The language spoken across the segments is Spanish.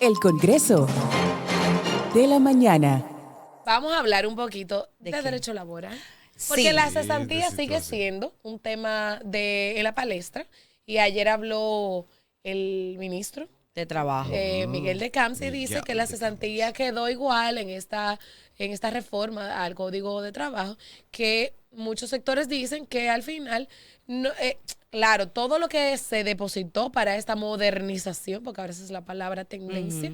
El Congreso de la Mañana. Vamos a hablar un poquito de qué? derecho laboral. Porque Sí. la cesantía de sigue situación. siendo un tema en la palestra. Y ayer habló el ministro De trabajo. Miguel de Camps y dice Miguel que la de cesantía Camps. quedó igual en esta reforma al Código de Trabajo, que muchos sectores dicen que al final, no, claro, todo lo que se depositó para esta modernización, porque ahora esa es la palabra tendencia,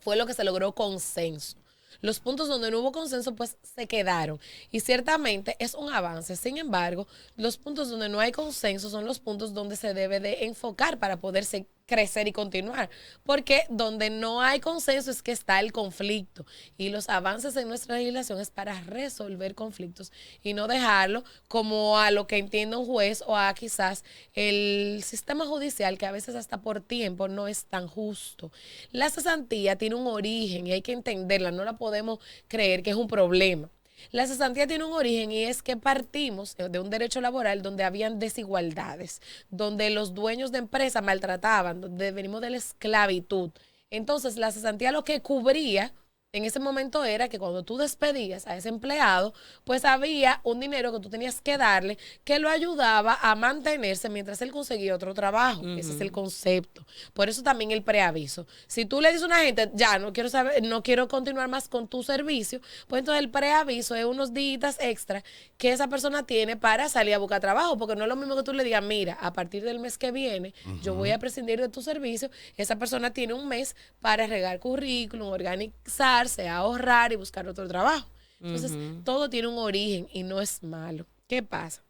fue lo que se logró consenso. Los puntos donde no hubo consenso, pues se quedaron. Y ciertamente es un avance. Sin embargo, los puntos donde no hay consenso son los puntos donde se debe de enfocar para poderse crecer y continuar. Porque donde no hay consenso es que está el conflicto. Y los avances en nuestra legislación es para resolver conflictos y no dejarlo como a lo que entienda un juez o a quizás el sistema judicial, que a veces hasta por tiempo no es tan justo. La cesantía tiene un origen y hay que entenderla, no la podemos creer que es un problema. La cesantía tiene un origen y es que partimos de un derecho laboral donde habían desigualdades, donde los dueños de empresas maltrataban, donde venimos de la esclavitud. Entonces, la cesantía lo que cubría en ese momento era que cuando tú despedías a ese empleado, pues había un dinero que tú tenías que darle que lo ayudaba a mantenerse mientras él conseguía otro trabajo. Ese es el concepto. Por eso también el preaviso. Si tú le dices a una gente, ya no quiero saber, no quiero continuar más con tu servicio, pues entonces el preaviso es unos días extra que esa persona tiene para salir a buscar trabajo, porque no es lo mismo que tú le digas, mira, a partir del mes que viene, yo voy a prescindir de tu servicio. Esa persona tiene un mes para regar currículum, organizarse, ahorrar y buscar otro trabajo. Entonces, todo tiene un origen y no es malo. ¿Qué pasa?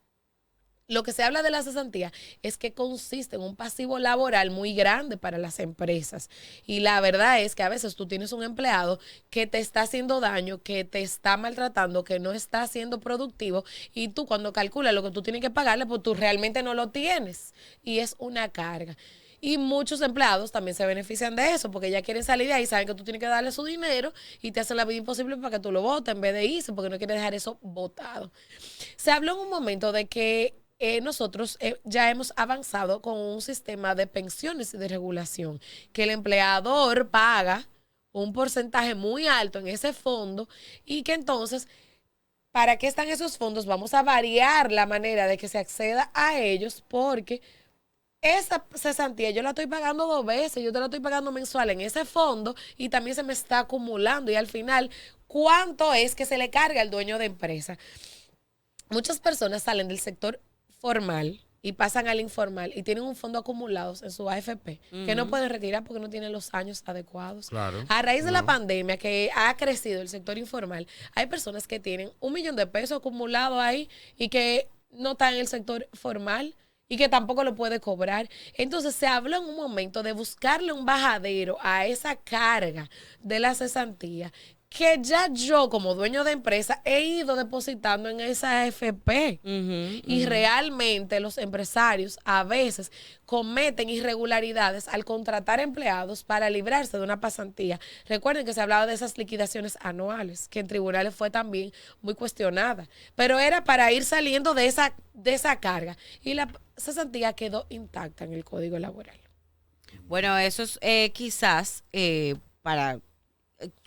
Lo que se habla de la cesantía es que consiste en un pasivo laboral muy grande para las empresas. Y la verdad es que a veces tú tienes un empleado que te está haciendo daño, que te está maltratando, que no está siendo productivo, y tú cuando calculas lo que tú tienes que pagarle, pues tú realmente no lo tienes. Y es una carga. Y muchos empleados también se benefician de eso, porque ya quieren salir de ahí, saben que tú tienes que darle su dinero y te hacen la vida imposible para que tú lo votes en vez de irse, porque no quieres dejar eso votado. Se habló en un momento de que nosotros ya hemos avanzado con un sistema de pensiones y de regulación, que el empleador paga un porcentaje muy alto en ese fondo y que entonces, ¿para qué están esos fondos? Vamos a variar la manera de que se acceda a ellos, porque esa cesantía yo la estoy pagando 2 veces, yo te la estoy pagando mensual en ese fondo y también se me está acumulando, y al final, ¿cuánto es que se le carga al dueño de empresa? Muchas personas salen del sector formal y pasan al informal y tienen un fondo acumulados en su AFP que no pueden retirar porque no tienen los años adecuados. Claro. A raíz de la pandemia que ha crecido el sector informal, hay personas que tienen $1,000,000 acumulado ahí y que no están en el sector formal y que tampoco lo puede cobrar. Entonces se habló en un momento de buscarle un bajadero a esa carga de la cesantía, que ya yo como dueño de empresa he ido depositando en esa AFP. Y realmente los empresarios a veces cometen irregularidades al contratar empleados para librarse de una pasantía. Recuerden que se hablaba de esas liquidaciones anuales, que en tribunales fue también muy cuestionada, pero era para ir saliendo de esa carga. Y la cesantía quedó intacta en el Código Laboral. Bueno, eso es quizás para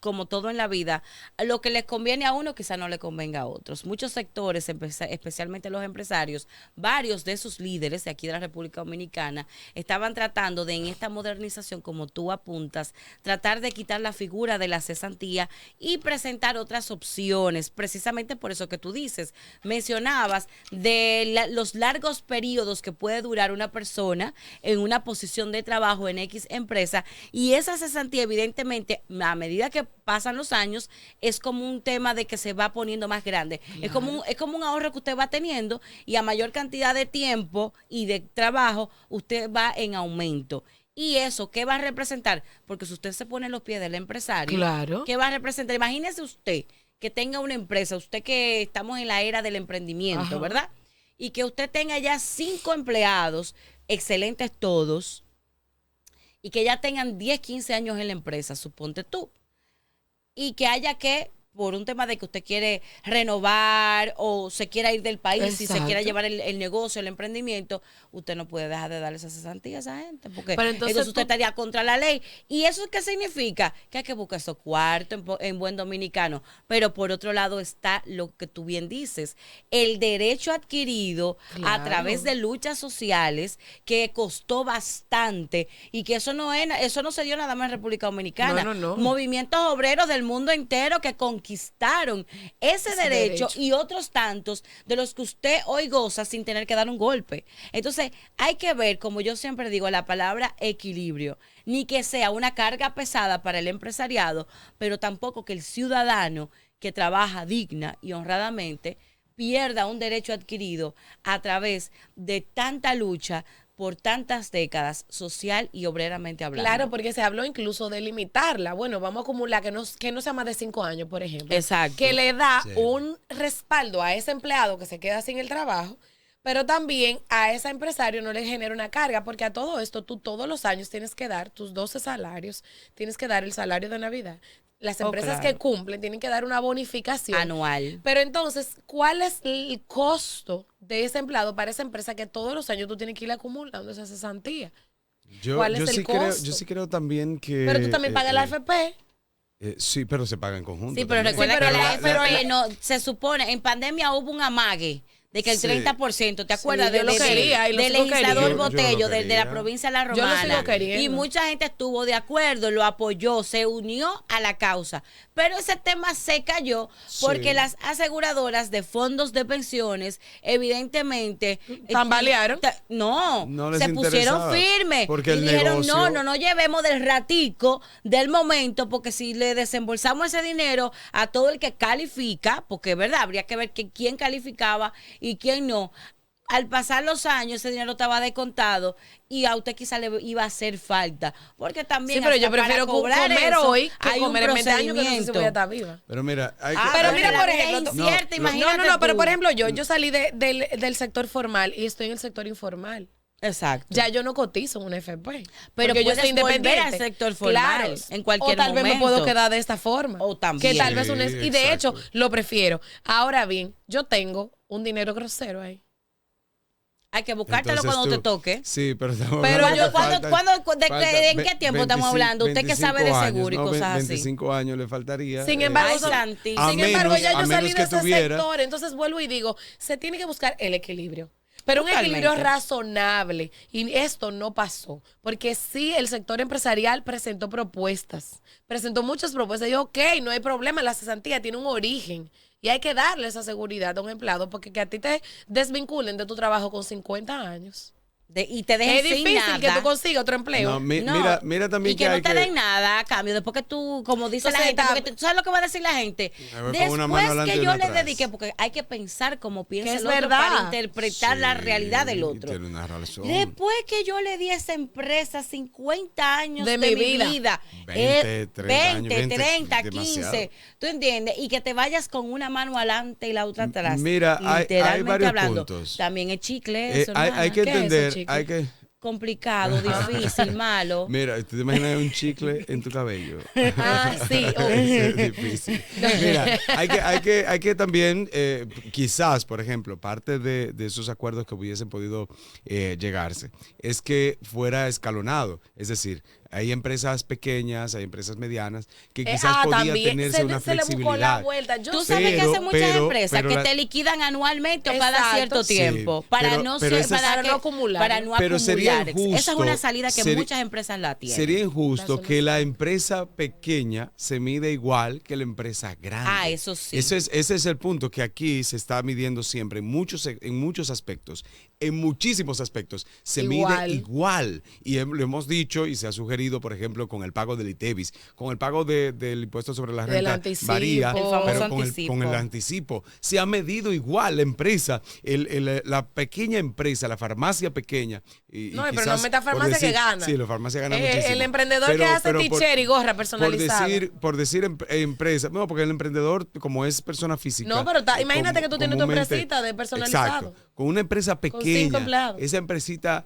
como todo en la vida, lo que les conviene a uno quizá no le convenga a otros. Muchos sectores, especialmente los empresarios, varios de sus líderes de aquí de la República Dominicana, estaban tratando de, en esta modernización, como tú apuntas, tratar de quitar la figura de la cesantía y presentar otras opciones, precisamente por eso que tú dices. Mencionabas de los largos periodos que puede durar una persona en una posición de trabajo en X empresa, y esa cesantía evidentemente a medida que pasan los años es como un tema de que se va poniendo más grande. Claro. Es como un ahorro que usted va teniendo, y a mayor cantidad de tiempo y de trabajo usted va en aumento. ¿Y eso qué va a representar? Porque si usted se pone en los pies del empresario, claro, ¿qué va a representar? Imagínese usted que tenga una empresa, usted que estamos en la era del emprendimiento, ajá, ¿verdad? Y que usted tenga ya 5 empleados, excelentes todos, y que ya tengan 10, 15 años en la empresa, suponte tú. Y que haya que por un tema de que usted quiere renovar o se quiera ir del país y se Exacto. quiera llevar el negocio, el emprendimiento, usted no puede dejar de darle esa cesantía a esa gente, porque Pero entonces entonces usted tú- estaría contra la ley. ¿Y eso qué significa? Que hay que buscar esos cuartos en buen dominicano. Pero por otro lado está lo que tú bien dices, el derecho adquirido a Claro. través de luchas sociales que costó bastante y que eso no se dio nada más en República Dominicana. No. Movimientos obreros del mundo entero que conquistaron ese derecho y otros tantos de los que usted hoy goza sin tener que dar un golpe. Entonces, hay que ver, como yo siempre digo, la palabra equilibrio, ni que sea una carga pesada para el empresariado, pero tampoco que el ciudadano que trabaja digna y honradamente pierda un derecho adquirido a través de tanta lucha por tantas décadas, social y obreramente hablando. Claro, porque se habló incluso de limitarla. Bueno, vamos a acumular que no sea más de 5 años, por ejemplo. Exacto. Que le da Sí. un respaldo a ese empleado que se queda sin el trabajo, pero también a ese empresario no le genera una carga, porque a todo esto tú todos los años tienes que dar tus 12 salarios, tienes que dar el salario de Navidad. Las Oh, empresas claro. que cumplen tienen que dar una bonificación Anual. Pero entonces, ¿cuál es el costo de ese empleado para esa empresa que todos los años tú tienes que ir acumulando esa cesantía? ¿Cuál es el sí creo, costo? yo sí creo también que... Pero tú también pagas la AFP. Sí, pero se paga en conjunto. Sí, pero también. recuerda pero que la la- AFP no, se supone, en pandemia hubo un amague de que el Sí. 30%, ¿te acuerdas? Sí, yo lo quería y lo del sigo legislador queriendo. Botello, Yo lo de la quería. provincia de La Yo lo Romana. sigo queriendo. Y mucha gente estuvo de acuerdo, lo apoyó, se unió a la causa. Pero ese tema se cayó porque Sí. las aseguradoras de fondos de pensiones, evidentemente... ¿Tambalearon? No, No les se pusieron interesaba, firmes. porque Y el dijeron, negocio- no llevemos del ratico, del momento, porque si le desembolsamos ese dinero a todo el que califica, porque es verdad, habría que ver quién calificaba y quién no. Al pasar los años, ese dinero estaba descontado y a usted quizá le iba a hacer falta. Porque también. Sí, pero yo hasta para prefiero cobrar comer eso, hoy que hay un comer en 20 años que no sé si voy a procedimiento. estar viva. Pero mira, hay que... Pero bueno, mira, la por vida es ejemplo, incierta, no, imagínate No, pero tú. por ejemplo, yo salí del sector formal y estoy en el sector informal. Exacto. Ya yo no cotizo en una FP. Pero porque yo puedes soy volver independiente. al sector formal en cualquier O tal vez me momento. puedo quedar de esta forma. O también. Que tal vez Sí, y de hecho, exacto. lo prefiero. Ahora bien, yo tengo un dinero grosero ahí. Hay que buscártelo Entonces cuando tú- te toque. Sí, pero estamos Pero hablando yo- que ¿en qué tiempo estamos hablando? Usted que sabe de 25 seguro y años, cosas así. 25 años le faltaría. Sin embargo, Ay, santísimo. a sin embargo, menos- ya a yo menos salí de que ese tuviera- sector. Entonces vuelvo y digo, se tiene que buscar el equilibrio. Pero un Totalmente. equilibrio razonable. Y esto no pasó. Porque sí, el sector empresarial presentó propuestas. Presentó muchas propuestas. Y dijo, ok, no hay problema, la cesantía tiene un origen. Y hay que darle esa seguridad a un empleado. Porque que a ti te desvinculen de tu trabajo con 50 años. Y te dejen Es sin difícil nada. que tú consigas otro empleo. No, No, mira también y que no hay te den nada a cambio. Después que tú, como dice Entonces, la gente, está- porque tú sabes lo que va a decir la gente. A ver, con una mano Después adelante que y yo una le atrás. dedique, porque hay que pensar como piensa Que el es otro verdad. para interpretar la realidad del otro. Tiene una razón. Después que yo le di a esa empresa 50 años De de, mi mi vida. vida, 20, 30 años, 20, 30, demasiado. 15, ¿tú entiendes? Y que te vayas con una mano adelante y la otra atrás. Mira, hay literalmente varios hablando. puntos. También es chicle eso, hay hermana. que ¿Qué es eso, entender, chicle? hay que... Complicado, difícil, malo. Mira, ¿tú te imaginas un chicle en tu cabello? Ah, sí. Es difícil. Mira, hay que también, quizás, por ejemplo, parte de esos acuerdos que hubiesen podido llegarse, es que fuera escalonado. Es decir, hay empresas pequeñas, hay empresas medianas, que quizás podía también tenerse una se le buscó la flexibilidad. vuelta. Yo Tú sé- sabes que Pero- hacen muchas pero- empresas pero que la- te liquidan anualmente o cada Exacto. cierto Sí, tiempo para pero- no pero ser, ese es- Para no acumular. para no Pero sería acumular. injusto, Esa es una salida que sería- muchas empresas la tienen. Sería injusto Eso no que la empresa pequeña se mide igual que la empresa grande. Ah, eso sí. Ese es el punto que aquí se está midiendo siempre en muchos aspectos. En muchísimos aspectos se Igual. mide igual. Y lo hemos dicho y se ha sugerido, por ejemplo, con el pago del ITEVIS, con el pago del impuesto sobre la Del renta anticipo. varía, El famoso pero anticipo. con el anticipo. Se ha medido igual la empresa, la pequeña empresa, la farmacia pequeña. Y No, pero quizás, no meta por farmacia que gana. Sí, la farmacia gana El muchísimo. emprendedor que hace t-shirt y gorra personalizada. Por decir empresa, no, porque el emprendedor, como es persona física. No, pero imagínate que tú tienes tu comúnmente- empresita de personalizado. Exacto. Con una empresa Con 5 5 empleados. esa empresita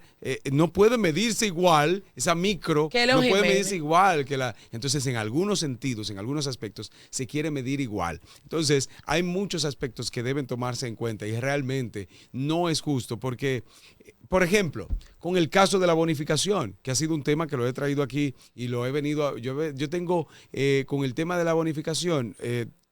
no puede medirse igual, esa micro, Que no los puede Jiménez. medirse igual que la... Entonces, en algunos sentidos, en algunos aspectos, se quiere medir igual. Entonces, hay muchos aspectos que deben tomarse en cuenta y realmente no es justo porque... Por ejemplo, con el caso de la bonificación, que ha sido un tema que lo he traído aquí y lo he venido, yo tengo con el tema de la bonificación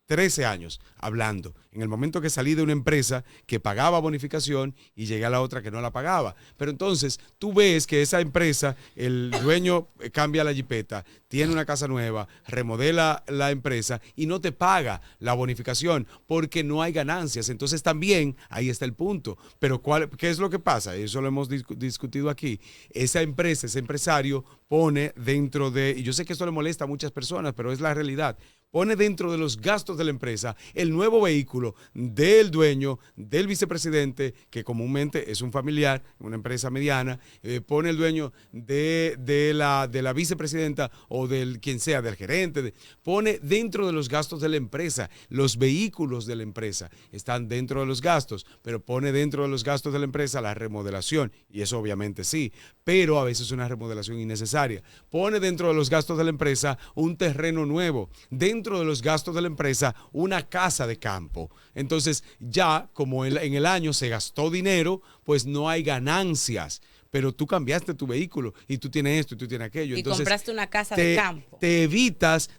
13 años hablando. En el momento que salí de una empresa que pagaba bonificación y llegué a la otra que no la pagaba. Pero entonces tú ves que esa empresa, el dueño cambia la jipeta, tiene una casa nueva, remodela la empresa y no te paga la bonificación porque no hay ganancias. Entonces también ahí está el punto. Pero ¿qué es lo que pasa? Eso lo hemos discutido aquí. Esa empresa, ese empresario pone dentro de, y yo sé que esto le molesta a muchas personas, pero es la realidad, pone dentro de los gastos de la empresa el nuevo vehículo del dueño, del vicepresidente, que comúnmente es un familiar, una empresa mediana, pone el dueño de la vicepresidenta o del quien sea, del gerente, pone dentro de los gastos de la empresa. Los vehículos de la empresa están dentro de los gastos, pero pone dentro de los gastos de la empresa la remodelación, y eso obviamente sí, pero a veces una remodelación innecesaria. Pone dentro de los gastos de la empresa un terreno nuevo, dentro de los gastos de la empresa una casa de campo. Entonces ya como en el año se gastó dinero, pues no hay ganancias. Pero tú cambiaste tu vehículo y tú tienes esto y tú tienes aquello. Y entonces, compraste una casa de campo. Te evitas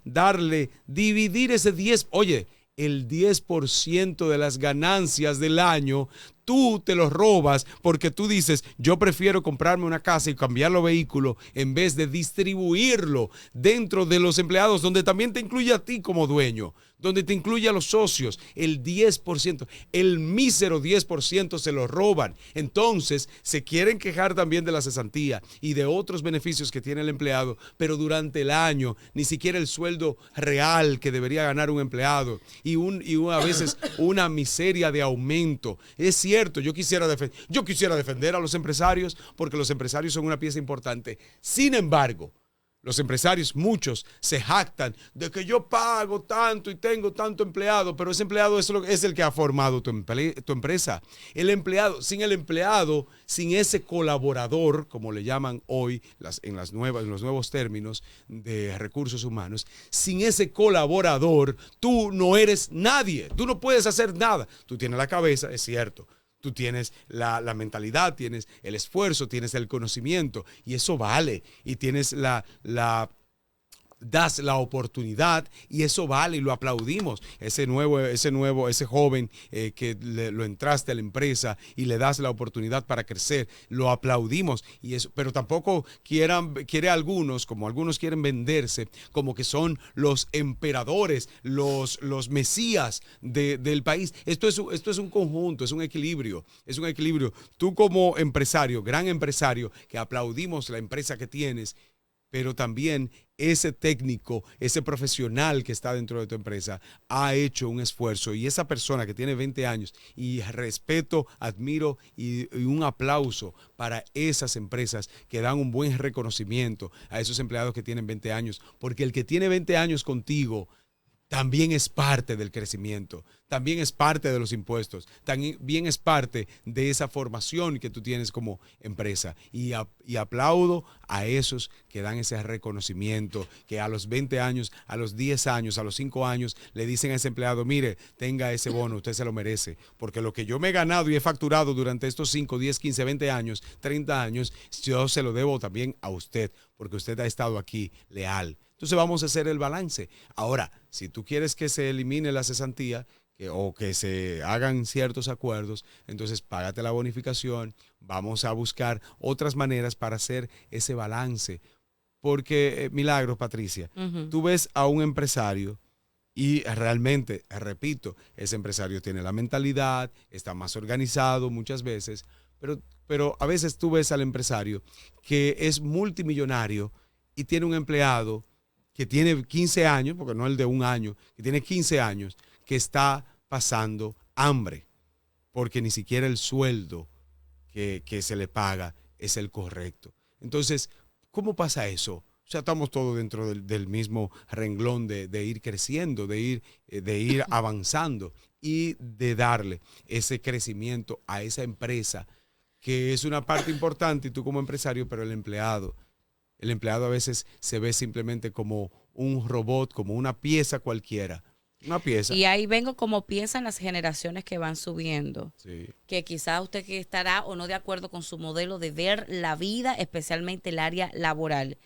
dividir ese 10, oye, el 10% de las ganancias del año, tú te los robas porque tú dices, yo prefiero comprarme una casa y cambiar los vehículos en vez de distribuirlo dentro de los empleados, donde también te incluye a ti como dueño, donde te incluye a los socios. El 10%, el mísero 10% se lo roban. Entonces, se quieren quejar también de la cesantía y de otros beneficios que tiene el empleado, pero durante el año, ni siquiera el sueldo real que debería ganar un empleado y a veces una miseria de aumento. Es cierto, yo quisiera defender a los empresarios porque los empresarios son una pieza importante. Sin embargo, los empresarios, muchos, se jactan de que yo pago tanto y tengo tanto empleado, pero ese empleado es el que ha formado tu empresa. El empleado, sin ese colaborador, como le llaman hoy en los nuevos términos de recursos humanos, sin ese colaborador, tú no eres nadie, tú no puedes hacer nada. Tú tienes la cabeza, es cierto. Tú tienes la mentalidad, tienes el esfuerzo, tienes el conocimiento y eso vale. Y tienes das la oportunidad y eso vale y lo aplaudimos. Ese joven que lo entraste a la empresa y le das la oportunidad para crecer, lo aplaudimos. Y eso, pero tampoco quiere algunos, como algunos quieren venderse, como que son los emperadores, los mesías del país. Esto es un conjunto, es un equilibrio. Es un equilibrio. Tú como empresario, gran empresario, que aplaudimos la empresa que tienes, pero también ese técnico, ese profesional que está dentro de tu empresa ha hecho un esfuerzo y esa persona que tiene 20 años y respeto, admiro y un aplauso para esas empresas que dan un buen reconocimiento a esos empleados que tienen 20 años, porque el que tiene 20 años contigo también es parte del crecimiento, también es parte de los impuestos, también es parte de esa formación que tú tienes como empresa. Y aplaudo a esos que dan ese reconocimiento, que a los 20 años, a los 10 años, a los 5 años, le dicen a ese empleado, mire, tenga ese bono, usted se lo merece, porque lo que yo me he ganado y he facturado durante estos 5, 10, 15, 20 años, 30 años, yo se lo debo también a usted, porque usted ha estado aquí leal. Entonces vamos a hacer el balance. Ahora, si tú quieres que se elimine la cesantía o que se hagan ciertos acuerdos, entonces págate la bonificación. Vamos a buscar otras maneras para hacer ese balance. Porque, Milagros, Patricia, tú ves a un empresario y realmente, repito, ese empresario tiene la mentalidad, está más organizado muchas veces, pero a veces tú ves al empresario que es multimillonario y tiene un empleado que tiene 15 años, porque no el de un año, que tiene 15 años, que está pasando hambre, porque ni siquiera el sueldo que se le paga es el correcto. Entonces, ¿cómo pasa eso? O sea, estamos todos dentro del mismo renglón de ir creciendo, de ir avanzando y de darle ese crecimiento a esa empresa que es una parte importante y tú como empresario, pero el empleado a veces se ve simplemente como un robot, como una pieza cualquiera. Una pieza. Y ahí vengo como piensan las generaciones que van subiendo. Sí. Que quizás usted que estará o no de acuerdo con su modelo de ver la vida, especialmente el área laboral.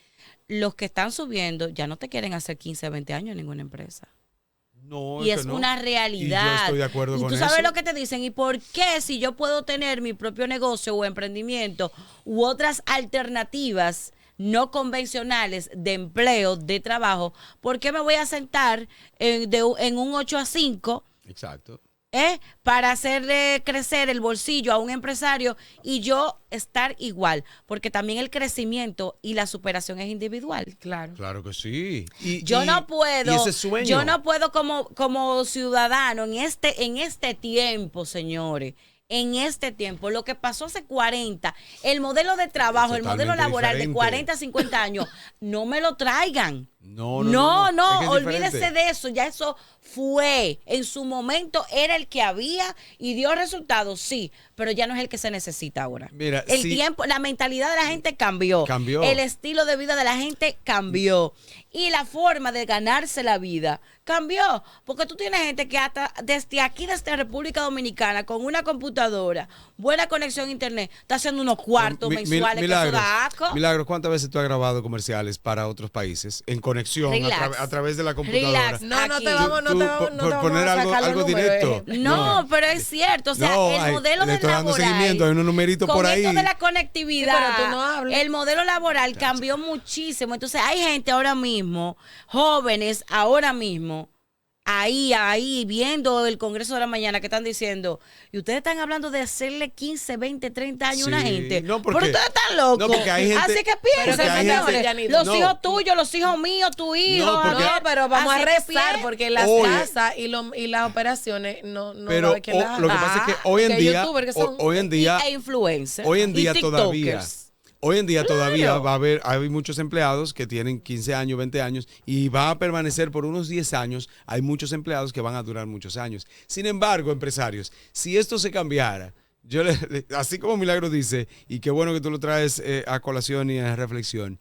Los que están subiendo ya no te quieren hacer 15, 20 años en ninguna empresa. No, Y es que no. una realidad. Y yo estoy de acuerdo y con tú sabes eso. lo que te dicen. ¿Y por qué si yo puedo tener mi propio negocio o emprendimiento u otras alternativas no convencionales de empleo, de trabajo, por qué me voy a sentar en un 8 a 5 Exacto. para hacerle crecer el bolsillo a un empresario y yo estar igual? Porque también el crecimiento y la superación es individual. Claro. Claro que sí. Yo no puedo, y ese sueño. yo no puedo como ciudadano en este tiempo, señores. En este tiempo, lo que pasó hace 40, el modelo de trabajo, el modelo Totalmente laboral diferente. de 40 a 50 años, no me lo traigan. No, No, es que es olvídese diferente. de eso, ya eso fue. En su momento era el que había y dio resultados, sí, pero ya no es el que se necesita ahora. Mira, el sí. tiempo, la mentalidad de la gente cambió. Cambió. El estilo de vida de la gente cambió. Y la forma de ganarse la vida cambió. Porque tú tienes gente que hasta desde aquí, desde República Dominicana, con una computadora, buena conexión a internet, está haciendo unos cuartos mensuales que eso da asco. Milagros, ¿cuántas veces tú has grabado comerciales para otros países en conexión Relax. a través de la computadora? Relax. No, no Aquí. te vamos, no Tú, te vamos, no por te vamos poner a algo, sacar los algo números, directo. No, pero es cierto, o sea, No, el modelo le del estoy dando laboral, seguimiento, hay unos numeritos con por ahí. esto de la conectividad, Sí, pero tú no hables. el modelo laboral cambió muchísimo. Entonces hay gente ahora mismo, jóvenes ahora mismo, ahí, viendo el Congreso de la Mañana que están diciendo, y ustedes están hablando de hacerle 15, 20, 30 años a una Sí, gente. no, porque- pero ustedes están locos. no, porque hay gente- Así que Pero piensen, que hay señores, gente- los no. hijos tuyos, los hijos míos, tu hijo. No, porque- No, pero vamos Así a que rezar piensen. porque las Oye. casas y las operaciones no Pero va a haber quien las haga. lo que pasa es que hoy en porque día, youtubers que son- hoy en día, e influencers. hoy en y día todavía, tiktokers. hoy en día todavía Claro. va a haber, hay muchos empleados que tienen 15 años, 20 años y va a permanecer por unos 10 años. Hay muchos empleados que van a durar muchos años. Sin embargo, empresarios, si esto se cambiara, así como Milagro dice, y qué bueno que tú lo traes a colación y a reflexión,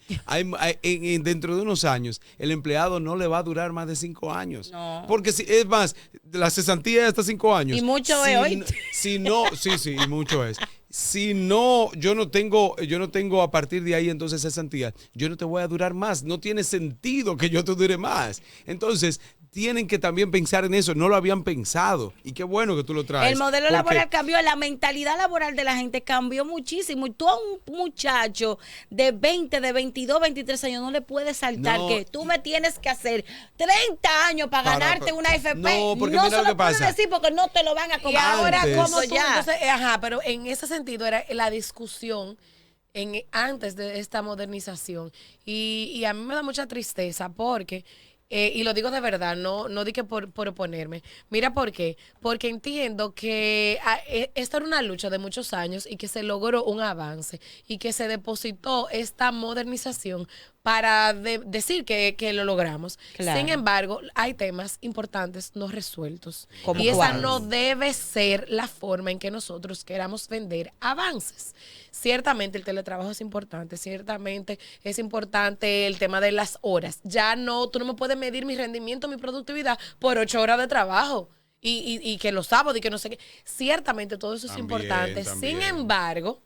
dentro de unos años, el empleado no le va a durar más de 5 años. No. Porque si, es más, la cesantía es hasta 5 años. Y mucho Si es hoy. Si no, sí, y mucho es. Si no, yo no tengo a partir de ahí entonces cesantía, yo no te voy a durar más. No tiene sentido que yo te dure más. Entonces, tienen que también pensar en eso. No lo habían pensado. Y qué bueno que tú lo traes. El modelo porque- laboral cambió, la mentalidad laboral de la gente cambió muchísimo. Y tú a un muchacho de 20, de 22, 23 años no le puedes saltar No, que tú me tienes que hacer 30 años para ganarte una FP. No, porque no mira se lo que puedes pasa. decir porque no te lo van a Y cobrar. ahora, Antes- como Eso tú, ya. entonces, pero en ese sentido era la discusión antes de esta modernización. Y a mí me da mucha tristeza porque, y lo digo de verdad, no di que por oponerme. Mira por qué. Porque entiendo que esta era una lucha de muchos años y que se logró un avance y que se depositó esta modernización para decir que lo logramos. Claro. Sin embargo, hay temas importantes no resueltos. ¿Cómo Y esa cuáles? no debe ser la forma en que nosotros queramos vender avances. Ciertamente el teletrabajo es importante, ciertamente es importante el tema de las horas. Ya no, tú no me puedes medir mi rendimiento, mi productividad por 8 horas de trabajo. Y que los sábados y que no sé qué. Ciertamente todo eso es También, importante. también. Sin embargo,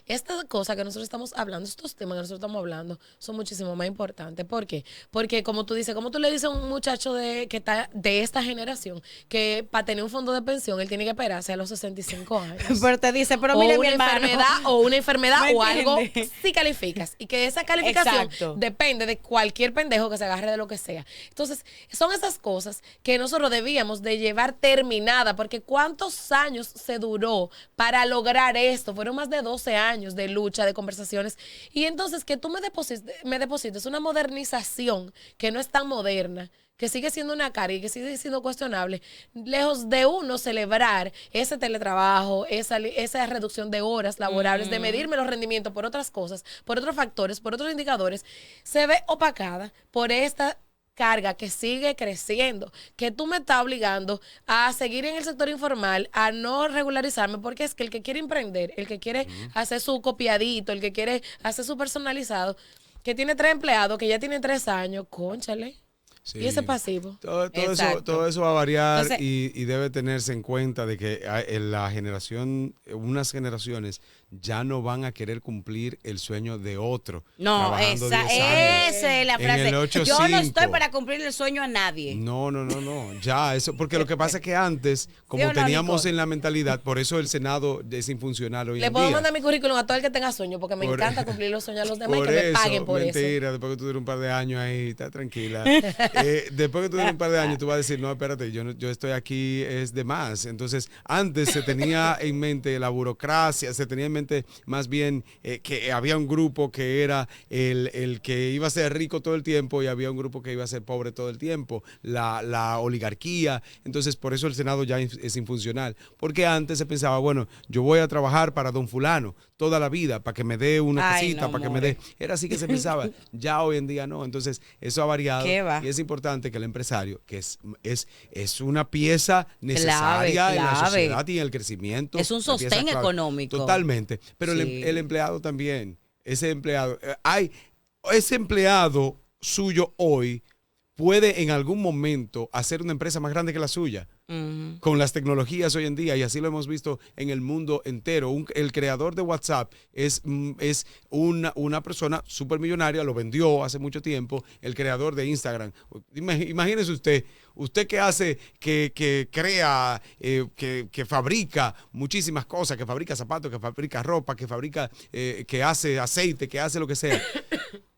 estas cosas que nosotros estamos hablando, estos temas que nosotros estamos hablando, son muchísimo más importantes. ¿Por qué? Porque como tú dices, como tú le dices a un muchacho que está de esta generación que para tener un fondo de pensión él tiene que esperarse a los 65 años. Pero te dice, pero o mire mi una hermano. enfermedad o una enfermedad ¿Me o algo entiendes? si calificas y que esa calificación Exacto. depende de cualquier pendejo que se agarre de lo que sea. Entonces, son esas cosas que nosotros debíamos de llevar terminada, porque ¿cuántos años se duró para lograr esto? Fueron más de 12 años de lucha, de conversaciones. Y entonces que tú me deposites una modernización que no es tan moderna, que sigue siendo una carga y que sigue siendo cuestionable, lejos de uno celebrar ese teletrabajo, esa reducción de horas laborables, de medirme los rendimientos por otras cosas, por otros factores, por otros indicadores, se ve opacada por esta carga que sigue creciendo, que tú me estás obligando a seguir en el sector informal, a no regularizarme, porque es que el que quiere emprender, el que quiere hacer su copiadito, el que quiere hacer su personalizado, que tiene 3 empleados, que ya tiene 3 años, cónchale. Sí. Y ese pasivo. Todo eso va a variar. Entonces, y debe tenerse en cuenta de que en la generación, unas generaciones ya no van a querer cumplir el sueño de otro. No, trabajando esa 10 años. es la En frase. el 8-5. Yo no estoy para cumplir el sueño a nadie. No, ya, eso, porque lo que pasa es que antes, como ¿Sí o no, teníamos Nicole? en la mentalidad, por eso el Senado es infuncional hoy Le en puedo día. mandar mi currículum a todo el que tenga sueño, porque me Por- encanta cumplir los sueños de los demás y Por que me eso, paguen por eso. mentira, después que tú dures un par de años ahí, está tranquila. Después que tú dures un par de años, tú vas a decir, no, espérate, yo estoy aquí, es de más. Entonces, antes se tenía en mente la burocracia, se tenía en mente más bien que había un grupo que era el que iba a ser rico todo el tiempo y había un grupo que iba a ser pobre todo el tiempo, la oligarquía. Entonces, por eso el Senado ya es infuncional. Porque antes se pensaba, bueno, yo voy a trabajar para don fulano toda la vida, para que me dé una Ay, casita, no, para que me dé... Era así que se pensaba. Ya hoy en día no. Entonces, eso ha variado. ¿Qué va? Y es importante que el empresario, que es una pieza necesaria en la clave. sociedad y en el crecimiento. Es un una pieza sostén clave. económico. Totalmente. Pero Sí. el empleado también. Ese empleado. Ese empleado suyo hoy puede en algún momento hacer una empresa más grande que la suya. Ujú. Con las tecnologías hoy en día, y así lo hemos visto en el mundo entero. El creador de WhatsApp es una persona súper millonaria, lo vendió hace mucho tiempo. El creador de Instagram. Imagínese usted que hace, que crea, que fabrica muchísimas cosas, que fabrica zapatos, que fabrica ropa, que fabrica, que hace aceite, que hace lo que sea.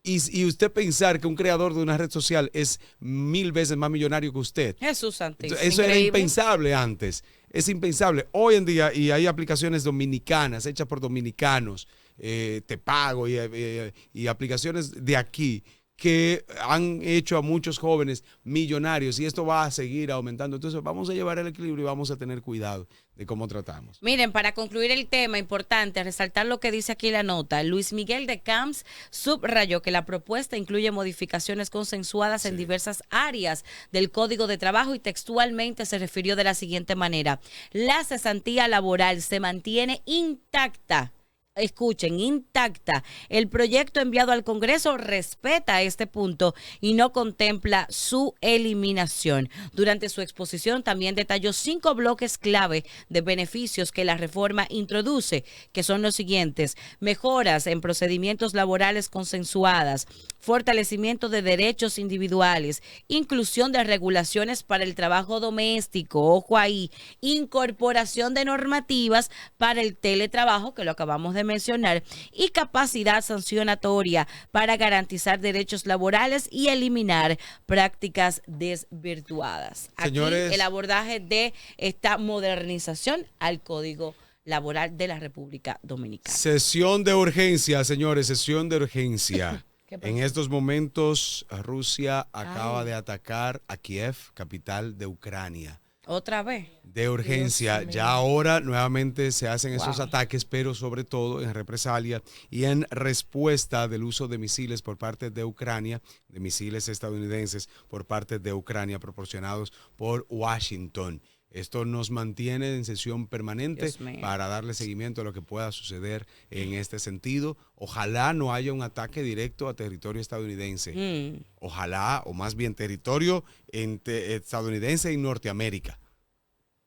Y usted pensar que un creador de una red social es 1000 veces más millonario que usted. Jesús santísimo. Eso era Increíble. impensable antes. Es impensable. Hoy en día, y hay aplicaciones dominicanas, hechas por dominicanos, Te Pago y aplicaciones de aquí, que han hecho a muchos jóvenes millonarios, y esto va a seguir aumentando. Entonces vamos a llevar el equilibrio y vamos a tener cuidado de cómo tratamos. Miren, para concluir el tema, importante resaltar lo que dice aquí la nota. Luis Miguel de Camps subrayó que la propuesta incluye modificaciones consensuadas en diversas áreas del Código de Trabajo y textualmente se refirió de la siguiente manera: la cesantía laboral se mantiene intacta. Escuchen, intacta. El proyecto enviado al Congreso respeta este punto y no contempla su eliminación. Durante su exposición también detalló 5 bloques clave de beneficios que la reforma introduce, que son los siguientes: mejoras en procedimientos laborales consensuadas, fortalecimiento de derechos individuales, inclusión de regulaciones para el trabajo doméstico, ojo ahí, incorporación de normativas para el teletrabajo, que lo acabamos de mencionar, y capacidad sancionatoria para garantizar derechos laborales y eliminar prácticas desvirtuadas. Señores, aquí el abordaje de esta modernización al Código Laboral de la República Dominicana. Sesión de urgencia, señores, sesión de urgencia. ¿Qué pasó? En estos momentos, Rusia acaba Ay. de atacar a Kiev, capital de Ucrania. Otra vez. De urgencia. Dios mío. Ya ahora nuevamente se hacen esos Wow. ataques, pero sobre todo en represalia y en respuesta del uso de misiles por parte de Ucrania, de misiles estadounidenses por parte de Ucrania proporcionados por Washington. Esto nos mantiene en sesión permanente Dios mío. para darle seguimiento a lo que pueda suceder en este sentido. Ojalá no haya un ataque directo a territorio estadounidense. Ojalá, o más bien territorio estadounidense en Norteamérica.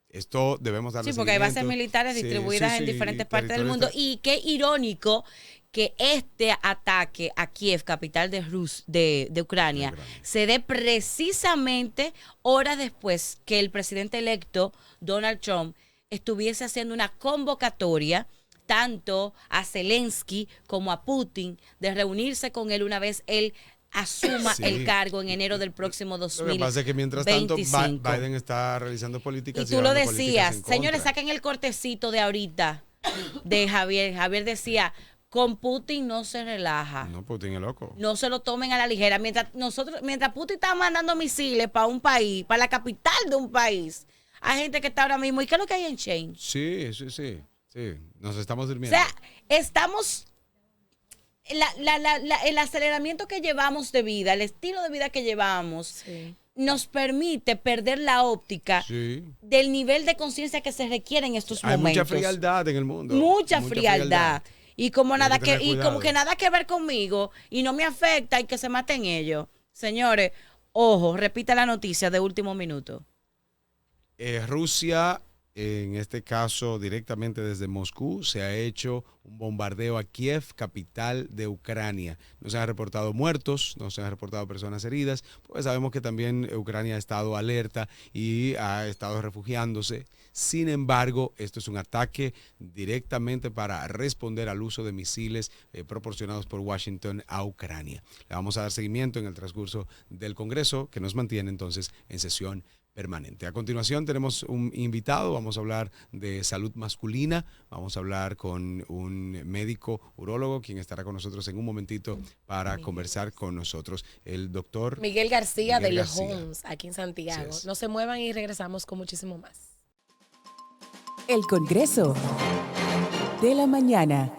Esto debemos darle Sí, porque hay bases seguimiento. militares Sí, distribuidas sí, en sí, diferentes partes del territorio mundo. Y qué irónico que este ataque a Kiev, capital de Ucrania, De Ucrania. se dé precisamente horas después que el presidente electo Donald Trump estuviese haciendo una convocatoria tanto a Zelensky como a Putin de reunirse con él una vez él asuma Sí. el cargo en enero del próximo Lo 2025. que pasa es que mientras tanto Biden está realizando políticas. Y tú lo llevando políticas decías, en contra. señores, saquen el cortecito de ahorita de Javier. Javier decía, con Putin no se relaja. No, Putin es loco. No se lo tomen a la ligera. Mientras Putin está mandando misiles para un país, para la capital de un país, hay gente que está ahora mismo. ¿Y qué es lo que hay en Shane? Sí. Nos estamos O durmiendo. sea, estamos el aceleramiento que llevamos de vida, el estilo de vida que llevamos, Sí. nos permite perder la óptica Sí. del nivel de conciencia que se requiere en estos Hay momentos. mucha frialdad en el mundo. Mucha frialdad. Y como Hay nada que que, tener y como cuidado. que nada que ver conmigo y no me afecta y que se maten ellos. Señores, ojo, repita la noticia de último minuto. Rusia, en este caso directamente desde Moscú, se ha hecho un bombardeo a Kiev, capital de Ucrania. No se han reportado muertos, no se han reportado personas heridas, pues sabemos que también Ucrania ha estado alerta y ha estado refugiándose. Sin embargo, esto es un ataque directamente para responder al uso de misiles proporcionados por Washington a Ucrania. Le vamos a dar seguimiento en el transcurso del Congreso, que nos mantiene entonces en sesión permanente. A continuación tenemos un invitado, vamos a hablar de salud masculina, vamos a hablar con un médico urólogo quien estará con nosotros en un momentito para conversar con nosotros, el doctor Miguel García Miguel de García. Homes, aquí en Santiago. Así es. No se muevan y regresamos con muchísimo más. El Congreso de la Mañana.